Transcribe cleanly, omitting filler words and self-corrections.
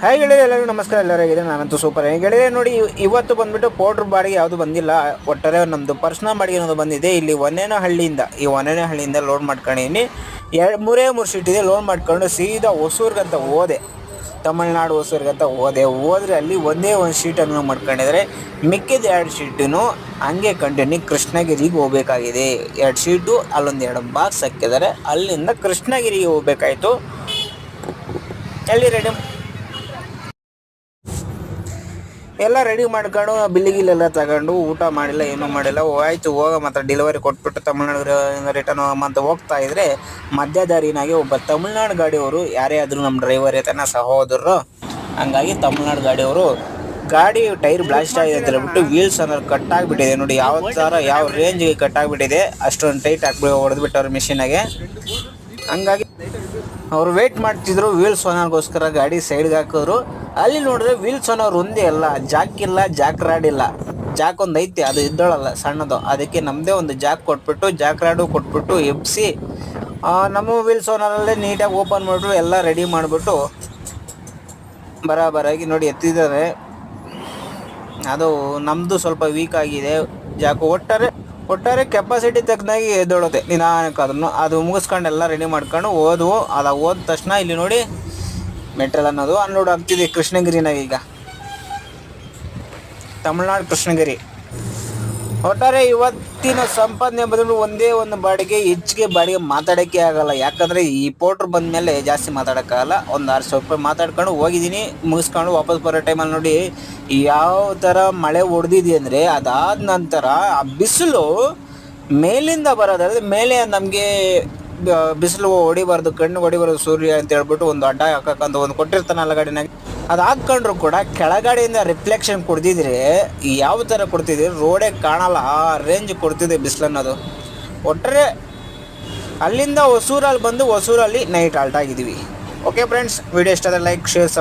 Hi ಗೆಳೆಯರೆ, ಎಲ್ಲರಿಗೂ ನಮಸ್ಕಾರ. ಎಲ್ಲರೂ ಹೇಗಿದೆ, ನಾನಂತೂ ಸೂಪರ್. ಗೆಳೆಯರೆ ನೋಡಿ, ಇವತ್ತು ಬಂದುಬಿಟ್ಟು ಪೌಡ್ರ್ ಬಾಡಿಗೆ ಯಾವುದು ಬಂದಿಲ್ಲ. ಒಟ್ಟಾರೆ ನಮ್ಮದು ಪರ್ಸ್ನಲ್ ಬಾಡಿಗೆ ಅನ್ನೋದು ಬಂದಿದೆ. ಇಲ್ಲಿ ಹೊನ್ನೇನಹಳ್ಳಿಯಿಂದ ಲೋಡ್ ಮಾಡ್ಕೊಂಡಿದ್ದೀನಿ. ಮೂರೇ ಶೀಟ್ ಇದೆ. ಲೋಡ್ ಮಾಡ್ಕೊಂಡು ಸೀದಾ ಹೊಸೂರ್ಗಂತ ಹೋದೆ, ತಮಿಳ್ನಾಡು ಹೊಸೂರ್ಗಂತ ಹೋದರೆ ಅಲ್ಲಿ ಒಂದೇ ಒಂದು ಶೀಟನ್ನು ಮಾಡ್ಕೊಂಡಿದ್ದಾರೆ. ಮಿಕ್ಕಿದ 2 ಶೀಟನ್ನು ಹಂಗೆ ಕಂಟಿನ್ಯೂ ಕೃಷ್ಣಗಿರಿಗೆ ಹೋಗಬೇಕಾಗಿದೆ. 2 ಶೀಟು ಅಲ್ಲೊಂದು 2 ಬಾಕ್ಸ್ ಹಾಕಿದ್ದಾರೆ. ಅಲ್ಲಿಂದ ಕೃಷ್ಣಗಿರಿಗೆ ಹೋಗಬೇಕಾಯಿತು. ಅಲ್ಲಿ ಎಲ್ಲ ರೆಡಿ ಮಾಡ್ಕೊಂಡು ಬಿಲ್ಲಿಗಿಲ್ಲೆಲ್ಲ ತಗೊಂಡು ಊಟ ಮಾಡಿಲ್ಲ, ಏನೂ ಮಾಡಿಲ್ಲ. ಆಯಿತು ಹೋಗ ಮತ್ತು ಡೆಲಿವರಿ ಕೊಟ್ಬಿಟ್ಟು ತಮಿಳ್ನಾಡು ರಿಟರ್ನ್ ಹೋಗಂತ ಹೋಗ್ತಾ ಇದ್ದರೆ ಮಧ್ಯ ದಾರಿನಾಗೆ ಒಬ್ಬ ತಮಿಳ್ನಾಡು ಗಾಡಿಯವರು, ಯಾರೇ ಆದರೂ ನಮ್ಮ ಡ್ರೈವರ್ ತನ್ನ ಸಹೋದರರು, ಹಂಗಾಗಿ ತಮಿಳ್ನಾಡು ಗಾಡಿಯವರು ಗಾಡಿ ಟೈರ್ ಬ್ಲಾಸ್ಟ್ ಆಗಿದೆ ಅಂತ ಹೇಳ್ಬಿಟ್ಟು ವೀಲ್ಸ್ ಅನ್ನೋದು ಕಟ್ಟಾಗಿಬಿಟ್ಟಿದೆ. ನೋಡಿ ಯಾವ ರೇಂಜಿಗೆ ಕಟ್ಟಾಗಿಬಿಟ್ಟಿದೆ. ಅಷ್ಟೊಂದು ಟೈಟ್ ಹೊಡೆದ್ಬಿಟ್ಟವ್ರು ಮಿಷಿನಾಗೆ. ಹಂಗಾಗಿ ಅವರು ವೆಯ್ಟ್ ಮಾಡ್ತಿದ್ರು ವೀಲ್ಸ್ ಓನರ್ಗೋಸ್ಕರ. ಗಾಡಿ ಸೈಡ್ಗೆ ಹಾಕಿದ್ರು. ಅಲ್ಲಿ ನೋಡಿದ್ರೆ ವೀಲ್ಸ್ ಓನರ್ ಒಂದೇ ಅಲ್ಲ, ಜಾಕ್ ಇಲ್ಲ, ಜಾಕ್ ರಾಡ್ ಇಲ್ಲ. ಜಾಕ್ ಒಂದು ಐತೆ, ಅದು ಇದ್ದೋಳಲ್ಲ ಸಣ್ಣದು. ಅದಕ್ಕೆ ನಮ್ಮದೇ ಒಂದು ಜಾಕ್ ರಾಡು ಕೊಟ್ಬಿಟ್ಟು ಎಬ್ಸಿ ನಮ್ಮ ವೀಲ್ಸ್ ಓನರಲ್ಲೇ ನೀಟಾಗಿ ಓಪನ್ ಮಾಡಿಬಿಟ್ಟು ಎಲ್ಲ ರೆಡಿ ಮಾಡಿಬಿಟ್ಟು ಬರಾಬರಾಗಿ ನೋಡಿ ಎತ್ತಿದ್ದಾರೆ. ಅದು ನಮ್ಮದು ಸ್ವಲ್ಪ ವೀಕ್ ಆಗಿದೆ ಜಾಕು. ಒಟ್ಟಾರೆ ಕೆಪಾಸಿಟಿ ತಕ್ಕನಾಗಿ ಎದ್ದೊಳುತ್ತೆ ನಿಧಾನಕ್ಕೆ. ಅದು ಮುಗಿಸ್ಕೊಂಡು ಎಲ್ಲ ರೆಡಿ ಮಾಡ್ಕೊಂಡು ಹೋದ ತಕ್ಷಣ ಇಲ್ಲಿ ನೋಡಿ ಮೆಟ್ರಲ್ ಅನ್ನೋದು ಅನ್ಲೋಡ್ ಆಗ್ತಿದೆ ಕೃಷ್ಣಗಿರಿನಾಗ. ಈಗ ತಮಿಳ್ನಾಡು ಕೃಷ್ಣಗಿರಿ. ಒಟ್ಟಾರೆ ಇವತ್ತಿನ ಸಂಪಾದನೆ ಬದಲು ಒಂದೇ ಒಂದು ಹೆಚ್ಚಿಗೆ ಬಾಡಿಗೆ ಮಾತಾಡೋಕ್ಕೆ ಆಗಲ್ಲ. ಯಾಕಂದರೆ ಈ ಪೌಡ್ರ್ ಬಂದ ಮೇಲೆ ಜಾಸ್ತಿ ಮಾತಾಡೋಕ್ಕಾಗಲ್ಲ. ಒಂದು 600 ರೂಪಾಯಿ ಮಾತಾಡ್ಕೊಂಡು ಹೋಗಿದ್ದೀನಿ. ಮುಗಿಸ್ಕೊಂಡು ವಾಪಸ್ ಬರೋ ಟೈಮಲ್ಲಿ ನೋಡಿ ಯಾವ ಥರ ಮಳೆ ಹೊಡೆದಿದೆ ಅಂದರೆ, ಅದಾದ ನಂತರ ಆ ಬಿಸಿಲು ಮೇಲಿಂದ ಬರೋದಾದರೆ, ಮೇಲೆ ನಮಗೆ ಬಿಸಿಲು ಹೊಡಿಬಾರ್ದು, ಕಣ್ಣು ಹೊಡಿಬಾರ್ದು ಸೂರ್ಯ ಅಂತ ಹೇಳ್ಬಿಟ್ಟು ಒಂದು ಅಡ್ಡ ಹಾಕಕ್ಕಂತ ಒಂದು ಕೊಟ್ಟಿರ್ತಾನಲ್ಲ ಗಾಡಿನಾಗ, ಅದು ಹಾಕ್ಕೊಂಡ್ರು ಕೂಡ ಕೆಳಗಡೆಯಿಂದ ರಿಫ್ಲೆಕ್ಷನ್ ಕೊಡ್ತಿದ್ರೆ ಯಾವ ಥರ ಕೊಡ್ತಿದ್ರೆ ರೋಡೇ ಕಾಣಲ್ಲ, ಆ ರೇಂಜ್ ಕೊಡ್ತಿದೆ ಬಿಸಿಲು ಅನ್ನೋದು. ಒಟ್ಟರೆ ಅಲ್ಲಿಂದ ಹೊಸೂರಲ್ಲಿ ಬಂದು ಹೊಸೂರಲ್ಲಿ ನೈಟ್ ಆಲ್ಟ್ ಆಗಿದ್ದೀವಿ. ಓಕೆ ಫ್ರೆಂಡ್ಸ್, ವಿಡಿಯೋ ಇಷ್ಟ ಆದರೆ ಲೈಕ್, ಶೇರ್,